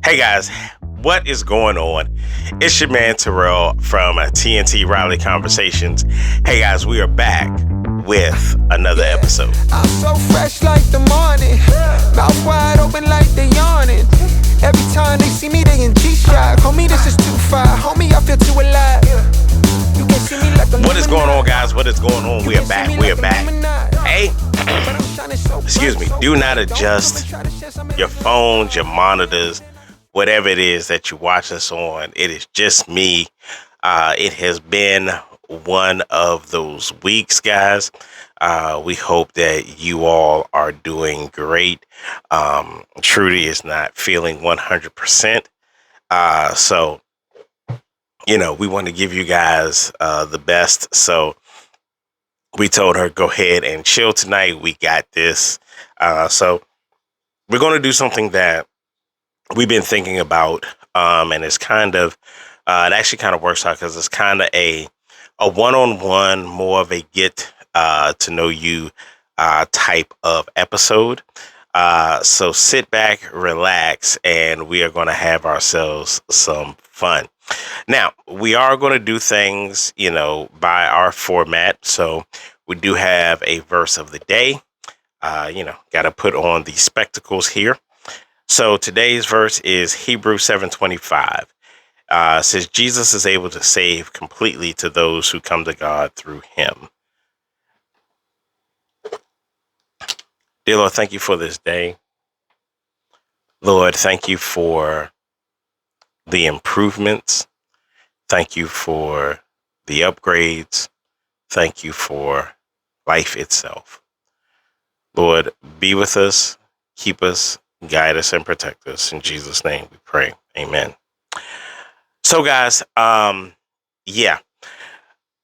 Hey guys, what is going on? It's your man Terrell from TNT Raleigh Conversations. Hey guys, we are back with another episode. I'm so fresh like the morning, mouth wide open like they yawning. Every time they see me, they in G-Shock. Homie, this is too far. Homie, I feel too alive. You can see me like a What is going on, guys? What is going on? We are back. We are back. Hey, excuse me. Do not adjust your phones, your monitors, whatever it is that you watch us on. It is just me. It has been one of those weeks, guys. We hope that you all are doing great. Trudy is not feeling 100%. So, we want to give you guys the best. So we told her, go ahead and chill tonight. We got this. So we're going to do something that we've been thinking about. And it's kind of, it actually kind of works out because it's kind of a one-on-one, more of a get to know you type of episode. So sit back, relax, and we are going to have ourselves some fun. Now, we are going to do things, by our format. So we do have a verse of the day. Got to put on the spectacles here. So today's verse is Hebrews 7:25. Says Jesus is able to save completely to those who come to God through him. Dear Lord, thank you for this day. Lord, thank you for the improvements. Thank you for the upgrades. Thank you for life itself. Lord, be with us, keep us, guide us, and protect us. In Jesus' name we pray. Amen. So, guys, like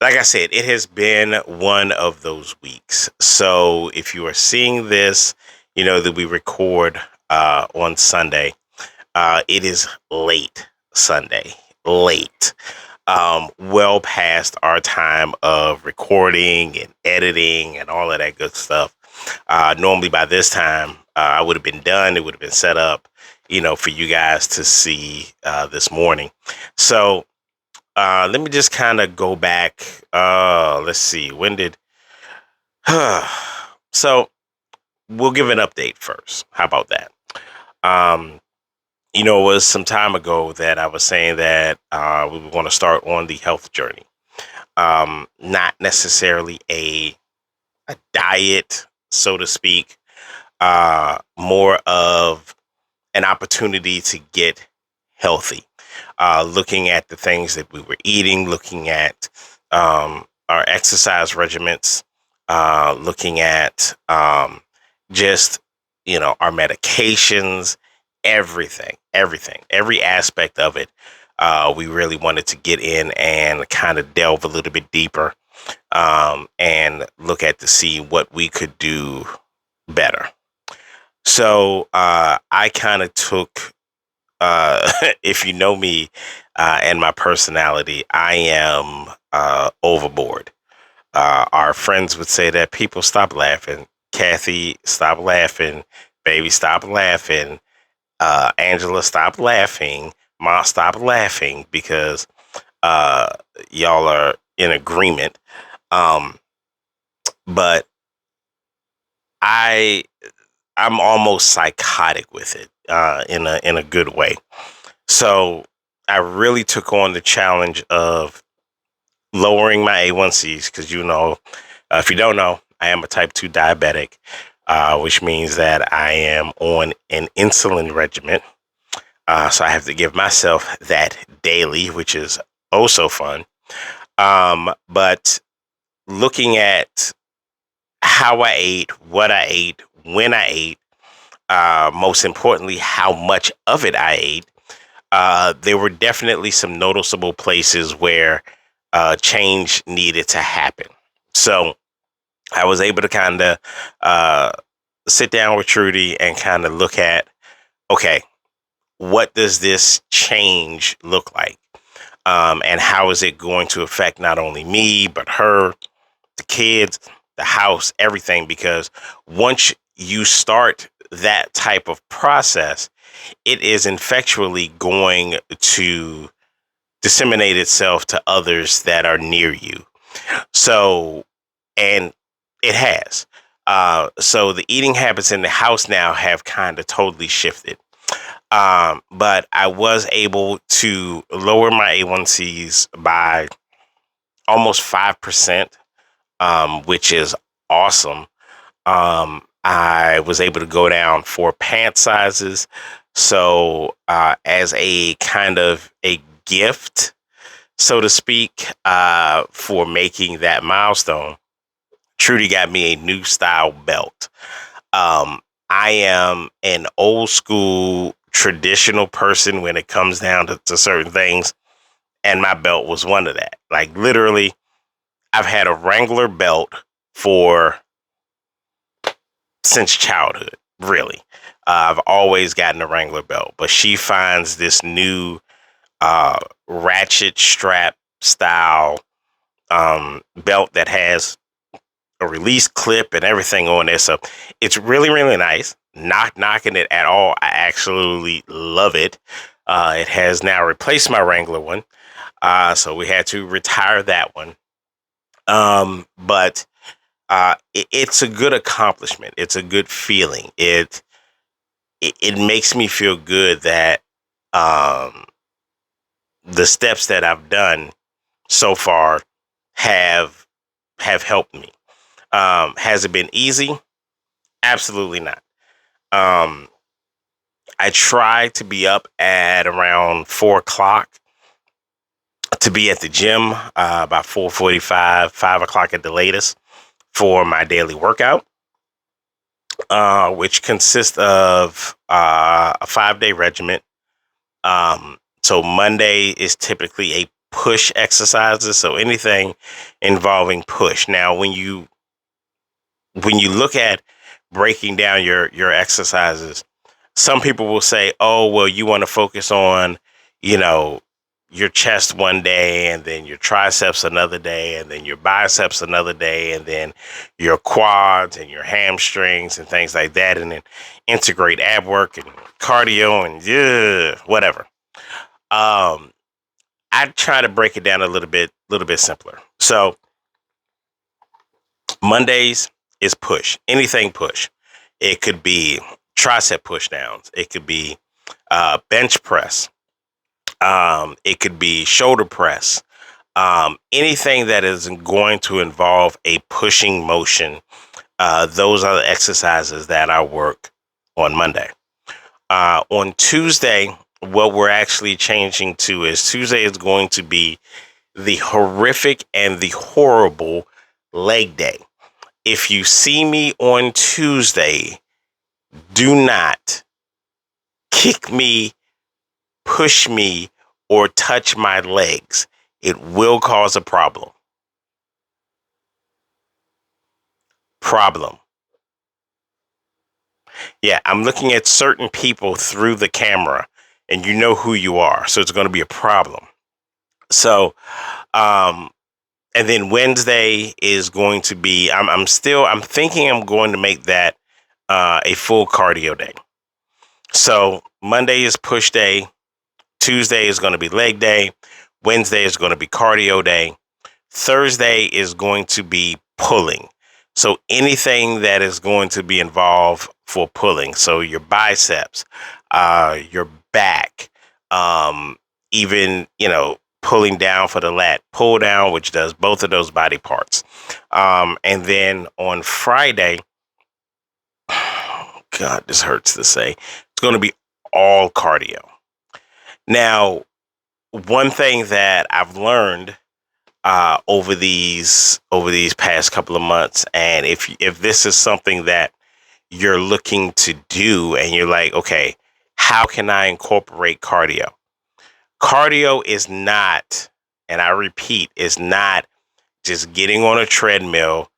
I said, it has been one of those weeks. So if you are seeing this, that we record on Sunday. It is late Sunday, late. Well past our time of recording and editing and all of that good stuff. Normally by this time, I would have been done. It would have been set up, for you guys to see this morning. So let me just kind of go back. Let's see. When did... So we'll give an update first. How about that? It was some time ago that I was saying that we were going to start on the health journey. Not necessarily a diet, so to speak. More of an opportunity to get healthy. Looking at the things that we were eating, looking at our exercise regimens, looking at just, our medications, everything, every aspect of it. We really wanted to get in and kind of delve a little bit deeper and look at to see what we could do better. So I kind of took, if you know me and my personality, I am overboard. Our friends would say that people stop laughing. Kathy, stop laughing. Baby, stop laughing. Angela, stop laughing. Ma, stop laughing because y'all are in agreement. But I'm almost psychotic with it in a good way. So I really took on the challenge of lowering my A1Cs because if you don't know, I am a type 2 diabetic, which means that I am on an insulin regimen. So I have to give myself that daily, which is oh so fun. But looking at how I ate, what I ate, when I ate, most importantly, how much of it I ate, there were definitely some noticeable places where change needed to happen. So I was able to kind of sit down with Trudy and kind of look at, okay, what does this change look like? And how is it going to affect not only me, but her, the kids, the house, everything? Because once you start that type of process, it is effectually going to disseminate itself to others that are near you. So, and it has. So the eating habits in the house now have kind of totally shifted. But I was able to lower my A1Cs by almost 5%, which is awesome. I was able to go down 4 pant sizes. So, as a kind of a gift, so to speak, for making that milestone, Trudy got me a new style belt. I am an old school traditional person when it comes down to certain things, and my belt was one of that. Like literally, I've had a Wrangler belt for since childhood, really. I've always gotten a Wrangler belt, but she finds this new ratchet strap style belt that has a release clip and everything on there. So it's really, really nice. Not knocking it at all. I absolutely love it. It has now replaced my Wrangler one. So we had to retire that one. But it's a good accomplishment. It's a good feeling. It makes me feel good that the steps that I've done so far have helped me. Has it been easy? Absolutely not. Um, I try to be up at around 4 o'clock to be at the gym, about 4:45, 5 o'clock at the latest for my daily workout, which consists of a 5-day regimen. So Monday is typically a push exercises. So anything involving push. Now, when you look at breaking down your exercises, some people will say, "Oh, well, you want to focus on, you know, your chest one day, and then your triceps another day, and then your biceps another day, and then your quads and your hamstrings and things like that, and then integrate ab work and cardio and whatever." Um, I try to break it down a little bit simpler. So Mondays is push, anything push. It could be tricep push downs. It could be bench press. It could be shoulder press. Anything that is going to involve a pushing motion. Those are the exercises that I work on Monday. On Tuesday, what we're actually changing to is Tuesday is going to be the horrific and the horrible leg day. If you see me on Tuesday, do not kick me, push me, or touch my legs. It will cause a problem. Problem. Yeah, I'm looking at certain people through the camera, and you know who you are. So it's going to be a problem. So, and then Wednesday is going to be, I'm thinking I'm going to make that a full cardio day. So Monday is push day. Tuesday is going to be leg day. Wednesday is going to be cardio day. Thursday is going to be pulling. So anything that is going to be involved for pulling. So your biceps, your back, even, pulling down for the lat pull down, which does both of those body parts. And then on Friday, God, this hurts to say, it's going to be all cardio. Now, one thing that I've learned over these past couple of months, and if this is something that you're looking to do, and you're like, okay, how can I incorporate cardio? Cardio is not, and I repeat, is not just getting on a treadmill,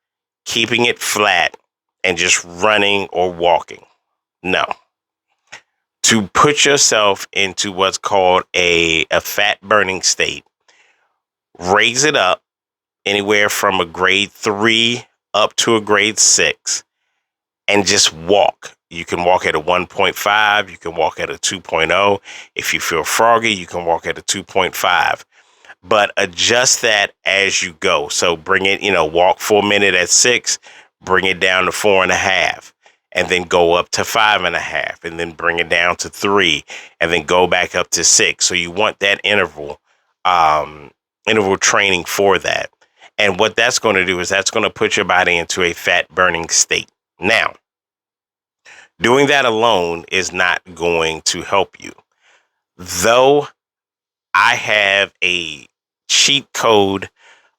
keeping it flat, and just running or walking. No. To put yourself into what's called a fat burning state, raise it up anywhere from a grade 3 up to a grade 6, and just walk. You can walk at a 1.5. You can walk at a 2.0. If you feel froggy, you can walk at a 2.5. But adjust that as you go. So bring it, walk for a minute at 6, bring it down to 4.5, and then go up to 5.5, and then bring it down to 3, and then go back up to 6. So you want that interval training for that. And what that's going to do is that's going to put your body into a fat burning state. Now, doing that alone is not going to help you. Though I have a cheat code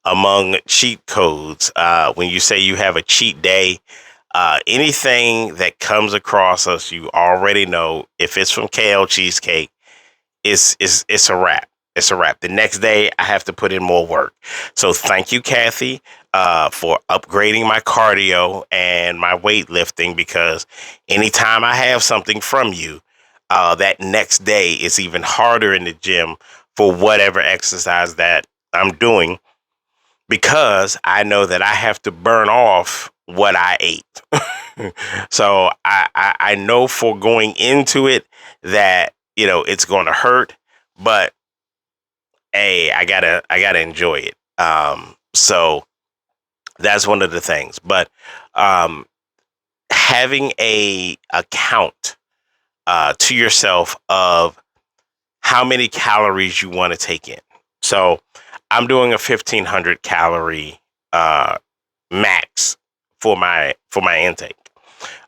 among cheat codes. When you say you have a cheat day, anything that comes across us, you already know. If it's from KL Cheesecake, it's a wrap. It's a wrap. The next day, I have to put in more work. So thank you, Kathy, for upgrading my cardio and my weightlifting, because anytime I have something from you, that next day is even harder in the gym for whatever exercise that I'm doing, because I know that I have to burn off what I ate. So I know for going into it that, it's going to hurt, but hey, I gotta enjoy it. So that's one of the things. But having a account to yourself of how many calories you want to take in. So I'm doing a 1,500 calorie max for my intake.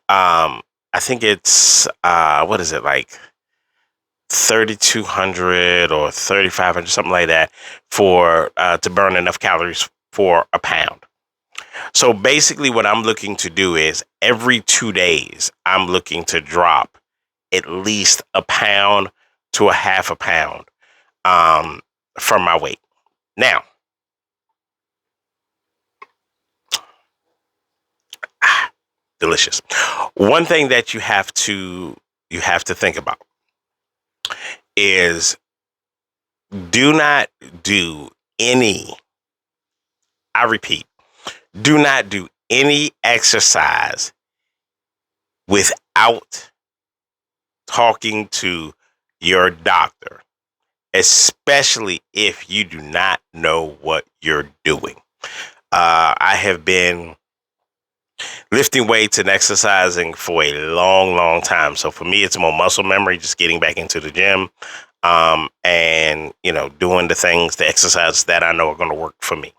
I think it's what is it, like 3,200 or 3,500, something like that, for to burn enough calories for a pound. So basically what I'm looking to do is every 2 days, I'm looking to drop at least a pound to a half a pound from my weight. Now, delicious. One thing that you have to think about is, do not do any, I repeat, do not do any exercise without talking to your doctor, especially if you do not know what you're doing. I have been lifting weights and exercising for a long, long time. So for me, it's more muscle memory, just getting back into the gym, and, doing the exercises that I know are going to work for me.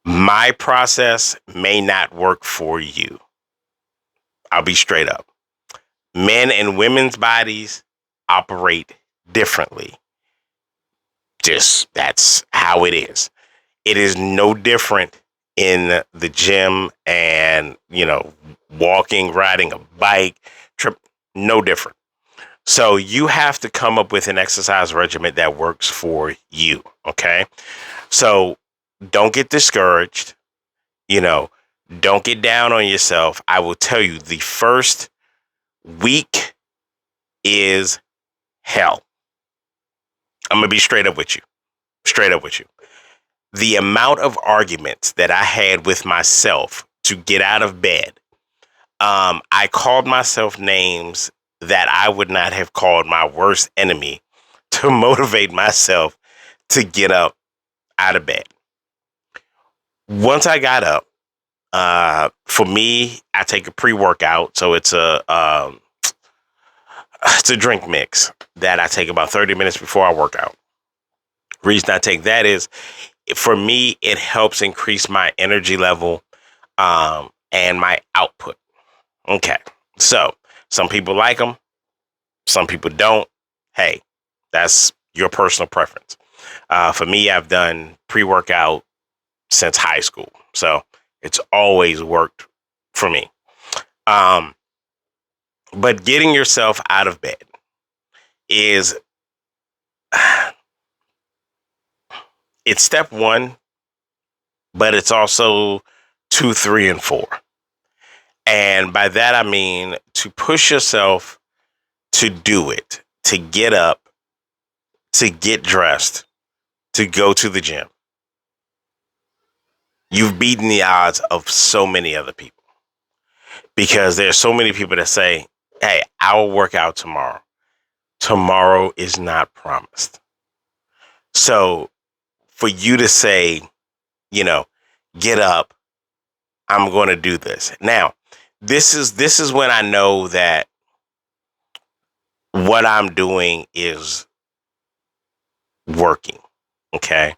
My process may not work for you. I'll be straight up. Men and women's bodies operate differently. Just that's how it is. It is no different in the gym and, walking, riding a bike, trip, no different. So you have to come up with an exercise regimen that works for you. Okay. So don't get discouraged. Don't get down on yourself. I will tell you, the first week is hell. I'm going to be straight up with you. Straight up with you. The amount of arguments that I had with myself to get out of bed, I called myself names that I would not have called my worst enemy to motivate myself to get up out of bed. Once I got up, for me, I take a pre-workout. So it's a drink mix that I take about 30 minutes before I work out. Reason I take that is, for me, it helps increase my energy level and my output. Okay. So some people like them. Some people don't. Hey, that's your personal preference. For me, I've done pre-workout since high school. So it's always worked for me. But getting yourself out of bed is, it's step one, but it's also 2, 3, and 4. And by that, I mean to push yourself to do it, to get up, to get dressed, to go to the gym. You've beaten the odds of so many other people. because there's so many people that say, hey, I will work out tomorrow. Tomorrow is not promised. So for you to say, you know, get up, I'm going to do this. Now, this is when I know that what I'm doing is working. Okay.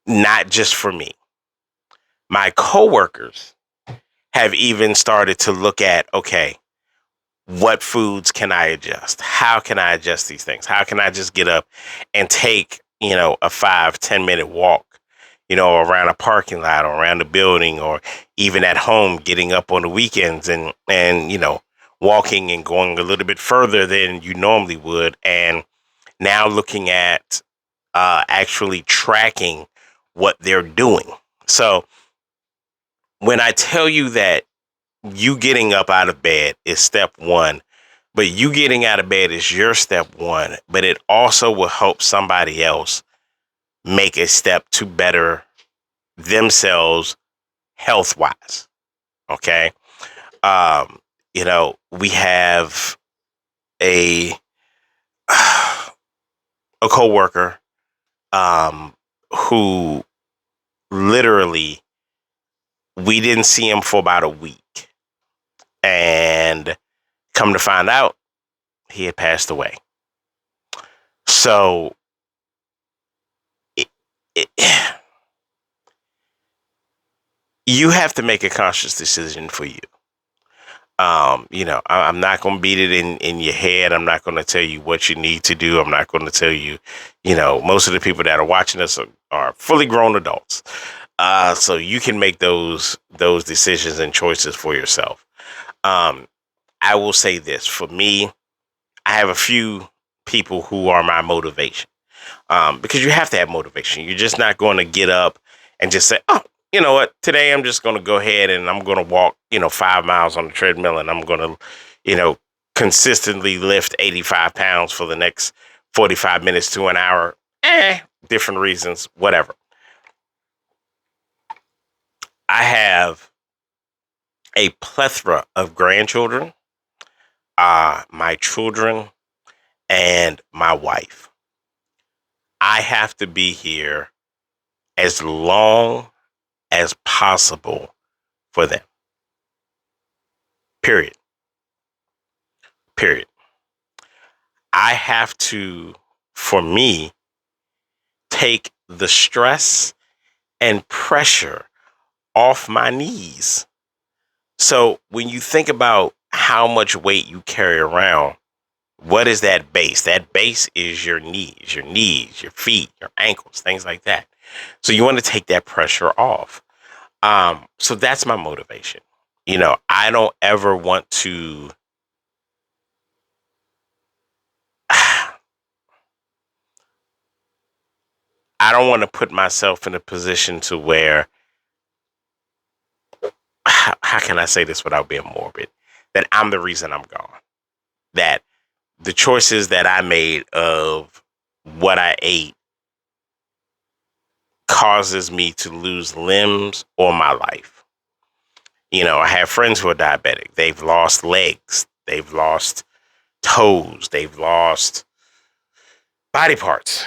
Not just for me. My coworkers have even started to look at, okay, what foods can I adjust? How can I adjust these things? How can I just get up and take, a 5-10 minute walk, around a parking lot or around the building, or even at home, getting up on the weekends and walking and going a little bit further than you normally would. And now looking at actually tracking what they're doing. So when I tell you that you getting up out of bed is step one, but you getting out of bed is your step one, but it also will help somebody else make a step to better themselves health wise. Okay. We have a a coworker who literally we didn't see him for about a week, and come to find out he had passed away. So it, it, you have to make a conscious decision for you. I'm not going to beat it in your head. I'm not going to tell you what you need to do. I'm not going to tell you, most of the people that are watching us are fully grown adults. So you can make those decisions and choices for yourself. I will say this, for me, I have a few people who are my motivation. Because you have to have motivation. You're just not going to get up and just say, oh, you know what, today I'm just going to go ahead and I'm going to walk, 5 miles on the treadmill, and I'm going to, consistently lift 85 pounds for the next 45 minutes to an hour. Different reasons, whatever. I have a plethora of grandchildren, my children, and my wife. I have to be here as long as possible for them. Period. Period. I have to, for me, take the stress and pressure off my knees. So when you think about how much weight you carry around, what is that base? That base is your knees, your feet, your ankles, things like that. So you want to take that pressure off. So that's my motivation. I don't ever want to I don't want to put myself in a position to where, how can I say this without being morbid, that I'm the reason I'm gone. That the choices that I made of what I ate causes me to lose limbs or my life. I have friends who are diabetic. They've lost legs. They've lost toes. They've lost body parts.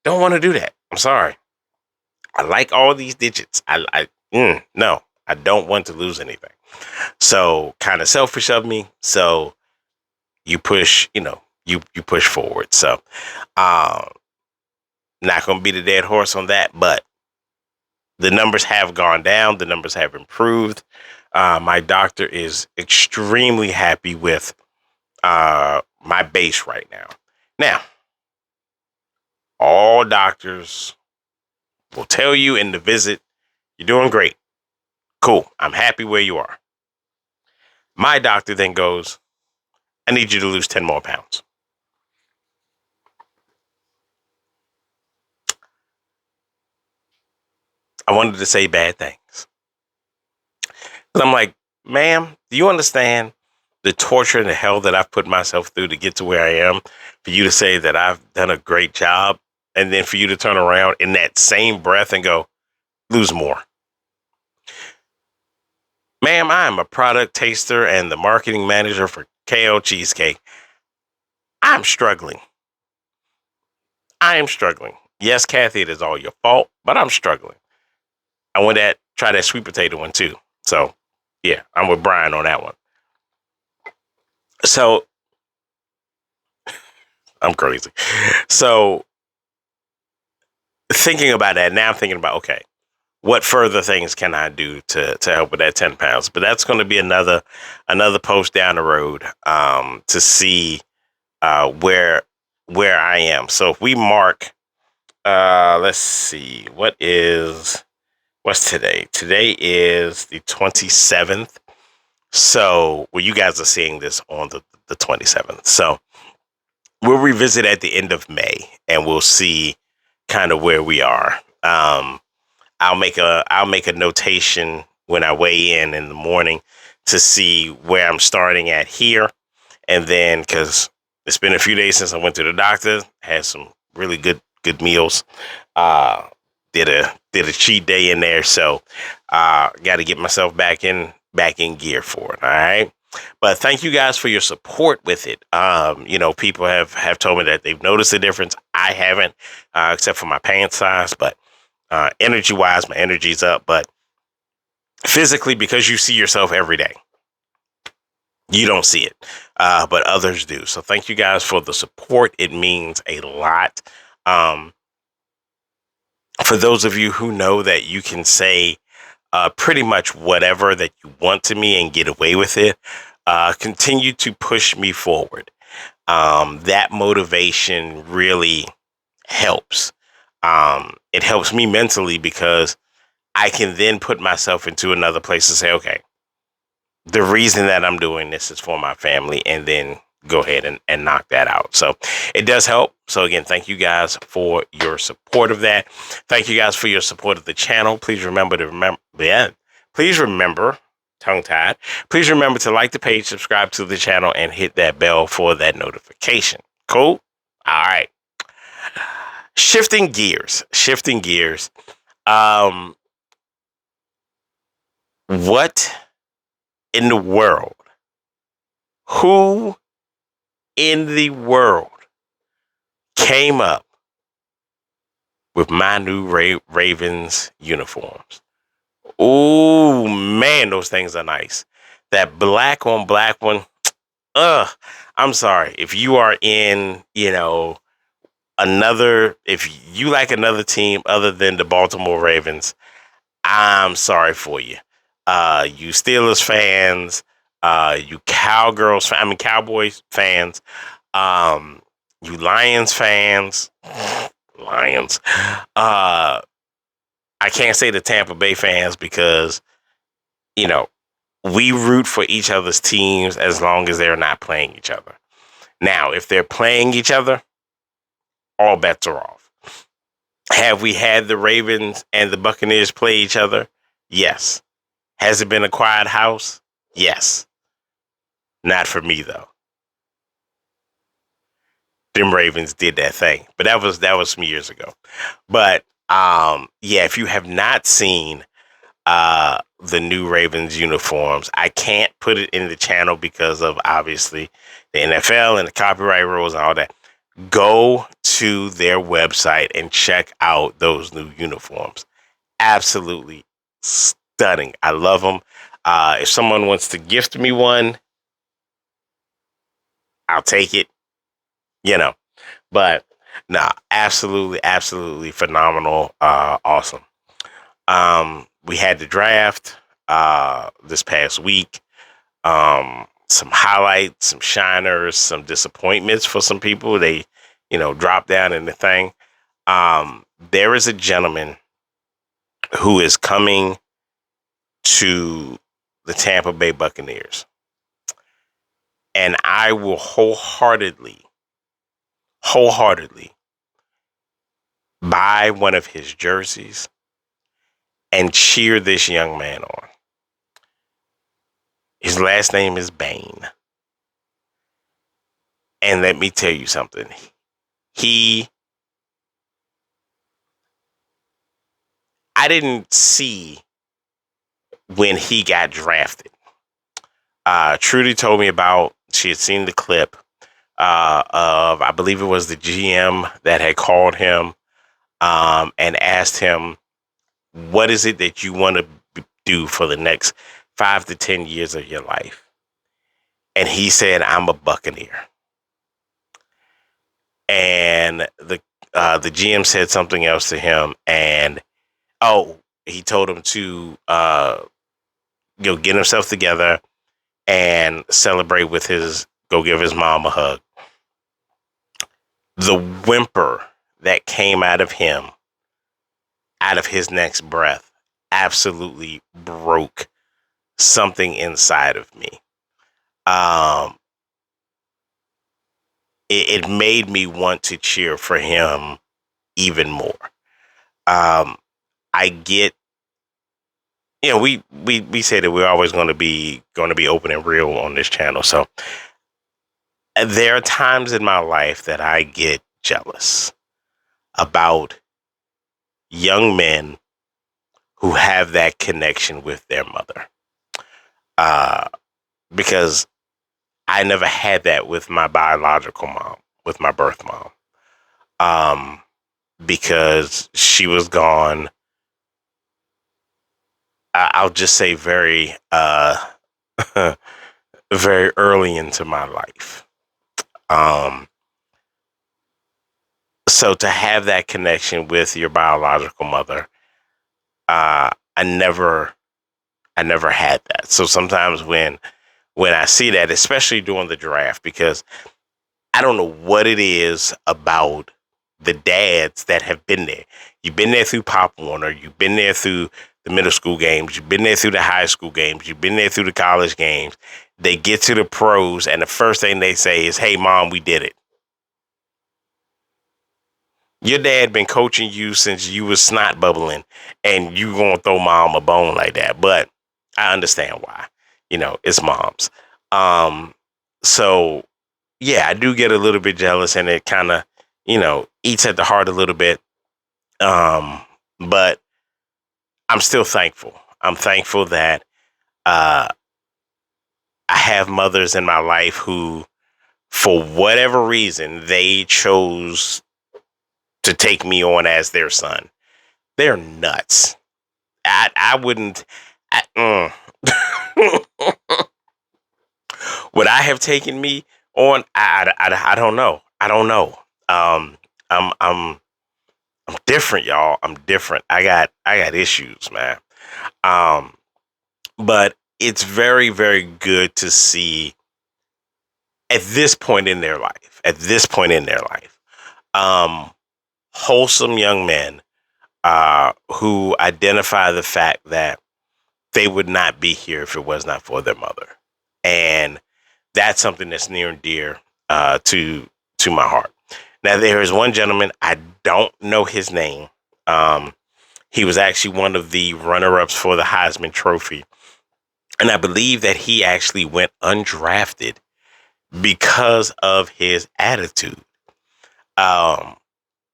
Don't want to do that. I'm sorry. I like all these digits. No, I don't want to lose anything. So kind of selfish of me. So you push, you push forward. So not going to be the dead horse on that, but the numbers have gone down. The numbers have improved. My doctor is extremely happy with my base right now. Now, all doctors will tell you in the visit, you're doing great. Cool. I'm happy where you are. My doctor then goes, I need you to lose 10 more pounds. I wanted to say bad things. I'm like, ma'am, do you understand the torture and the hell that I've put myself through to get to where I am? For you to say that I've done a great job, and then for you to turn around in that same breath and go, lose more. Ma'am, I am a product taster and the marketing manager for KO Cheesecake. I'm struggling. I am struggling. Yes, Kathy, it is all your fault, but I'm struggling. I want to try that sweet potato one too. So, yeah, I'm with Brian on that one. So, I'm crazy. So, thinking about that, now I'm thinking about, okay, what further things can I do to help with that 10 pounds? But that's going to be another post down the road to see where I am. So if we mark, let's see, what's today? Today is the 27th. So well, you guys are seeing this on the 27th. So we'll revisit at the end of May and we'll see kind of where we are. I'll make a notation when I weigh in the morning to see where I'm starting at here, and then because it's been a few days since I went to the doctor, had some really good meals, uh, did a cheat day in there, so got to get myself back in gear for it. All right. But thank you guys for your support with it. People have told me that they've noticed a difference. I haven't, except for my pants size, but energy wise, my energy's up, but physically, because you see yourself every day, you don't see it, but others do. So thank you guys for the support. It means a lot. Um, for those of you who know that you can say pretty much whatever that you want to me and get away with it, continue to push me forward. That motivation really helps. It helps me mentally because I can then put myself into another place and say, okay, the reason that I'm doing this is for my family, and then go ahead and knock that out. So it does help. So again, thank you guys for your support of that. Thank you guys for your support of the channel. Please remember please remember, tongue tied, please remember to like the page, subscribe to the channel, and hit that bell for that notification. Cool? All right. Shifting gears. Um, what in the world? Who in the world came up with my new Ravens uniforms? Oh man, those things are nice. That black on black one. Ugh. I'm sorry if you are in, if you like another team other than the Baltimore Ravens. I'm sorry for you. You Steelers fans, you Cowboys fans, you Lions fans, Lions. I can't say the Tampa Bay fans because, you know, we root for each other's teams as long as they're not playing each other. Now, if they're playing each other, all bets are off. Have we had the Ravens and the Buccaneers play each other? Yes. Has it been a quiet house? Yes. Not for me though. Them Ravens did that thing, but that was some years ago. But yeah, if you have not seen the new Ravens uniforms, I can't put it in the channel because of obviously the NFL and the copyright rules and all that. Go to their website and check out those new uniforms. Absolutely stunning. I love them. If someone wants to gift me one, I'll take it, you know. But nah, absolutely phenomenal. Awesome. We had the draft this past week. Some highlights, some shiners, some disappointments for some people. They, dropped down in the thing. There is a gentleman who is coming to the Tampa Bay Buccaneers. And I will wholeheartedly buy one of his jerseys and cheer this young man on. His last name is Bain. And let me tell you something. I didn't see when he got drafted. Trudy told me about, she had seen the clip of, I believe it was the GM that had called him and asked him, what is it that you want to do for the next 5 to 10 years of your life? And he said, I'm a Buccaneer. And the GM said something else to him, and he told him to get himself together and celebrate with go give his mom a hug. The whimper that came out of him, out of his next breath, absolutely broke something inside of me. It made me want to cheer for him even more. I get, we say that we're always going to be open and real on this channel. So there are times in my life that I get jealous about young men who have that connection with their mother. Because I never had that with my biological mom, with my birth mom. Because she was gone, I'll just say very, very early into my life. So to have that connection with your biological mother, I never had that. So sometimes when I see that, especially during the draft, because I don't know what it is about the dads that have been there. You've been there through Pop Warner. You've been there through the middle school games. You've been there through the high school games. You've been there through the college games. They get to the pros, and the first thing they say is, "Hey, Mom, we did it." Your dad been coaching you since you was snot bubbling, and you gonna throw Mom a bone like that. But I understand why. It's moms. So yeah, I do get a little bit jealous, and it kind of, eats at the heart a little bit. But I'm still thankful. I'm thankful that I have mothers in my life who, for whatever reason, they chose to take me on as their son. They're nuts. I wouldn't. Would I have taken me on? I don't know. I don't know. I'm different, y'all. I'm different. I got issues, man. But it's very, very good to see at this point in their life, wholesome young men who identify the fact that they would not be here if it was not for their mother. And that's something that's near and dear to my heart. Now, there is one gentleman, I don't know his name. He was actually one of the runner-ups for the Heisman Trophy. And I believe that he actually went undrafted because of his attitude,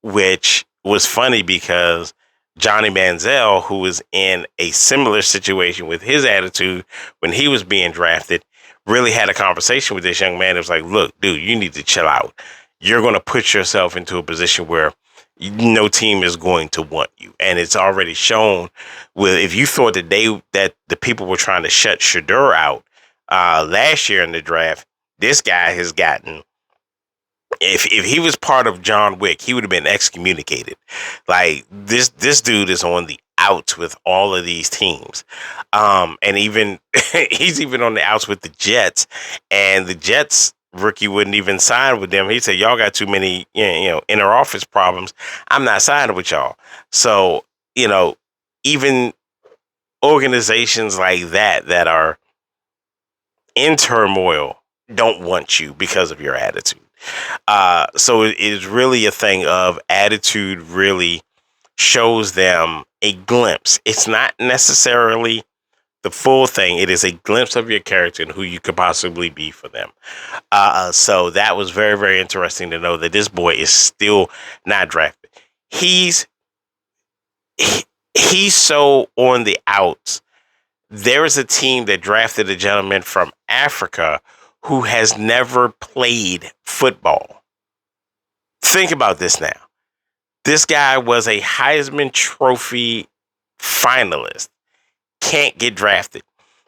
which was funny because Johnny Manziel, who was in a similar situation with his attitude when he was being drafted, really had a conversation with this young man. It was like, look, dude, you need to chill out. You're going to put yourself into a position where no team is going to want you. And it's already shown with, if you thought that the people were trying to shut Shedeur out last year in the draft, this guy has gotten, if he was part of John Wick, he would have been excommunicated. Like this dude is on the outs with all of these teams. And even he's even on the outs with the Jets, and the Jets rookie wouldn't even sign with them. He said, y'all got too many, inner office problems. I'm not signing with y'all. So, even organizations like that are in turmoil don't want you because of your attitude. So it is really a thing of attitude really shows them a glimpse. It's not necessarily the full thing. It is a glimpse of your character and who you could possibly be for them. So that was very, very interesting to know that this boy is still not drafted. He's so on the outs there is a team that drafted a gentleman from Africa who has never played football. Think about this now. This guy was a Heisman Trophy finalist. Can't get drafted.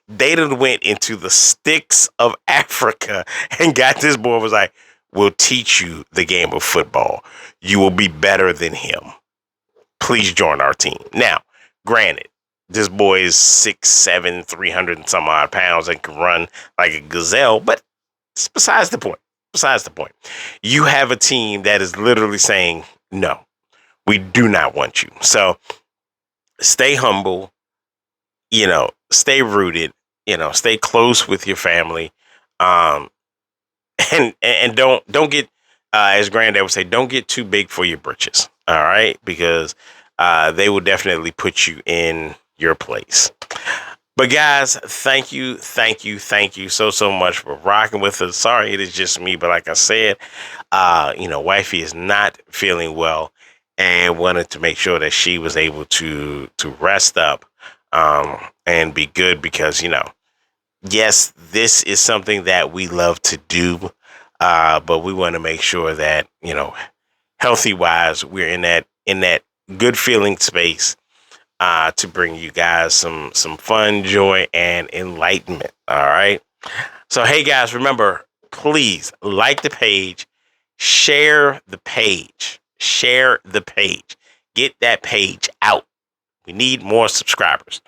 They done went into the sticks of Africa and got this boy, was like, we'll teach you the game of football. You will be better than him. Please join our team. Now, granted, this boy is 6'7", 300 and some odd pounds and can run like a gazelle, but it's besides the point. Besides the point. You have a team that is literally saying, no, we do not want you. So stay humble, stay rooted, stay close with your family. And don't get, as Granddad would say, don't get too big for your britches. All right. Because they will definitely put you in your place. But guys, thank you so much for rocking with us. Sorry, it is just me, but like I said, wifey is not feeling well and wanted to make sure that she was able to rest up and be good because, yes, this is something that we love to do, but we want to make sure that, healthy wise, we're in that good feeling space to bring you guys some fun, joy, and enlightenment. All right. So, hey, guys, remember, please like the page, share the page, get that page out. We need more subscribers.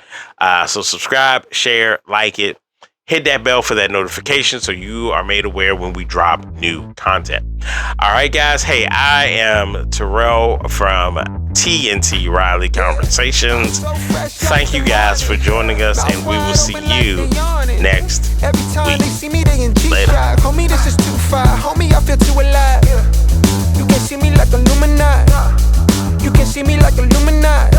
So subscribe, share, like it. Hit that bell for that notification so you are made aware when we drop new content. All right, guys. Hey, I am Terrell from TNT Riley Conversations. Thank you guys for joining us, and we will see you next week. Later. Homie, this is too far. Homie, I feel too alive. You can see me like Illuminati. You can see me like Illuminati.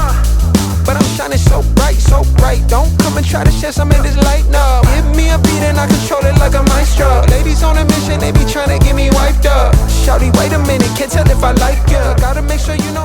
But I'm shining so bright, so bright. Don't come and try to share some of this light, no. Give me a beat and I control it like a maestro. Ladies on a mission, they be trying to get me wiped up. Shawty, wait a minute, can't tell if I like ya. Gotta make sure you know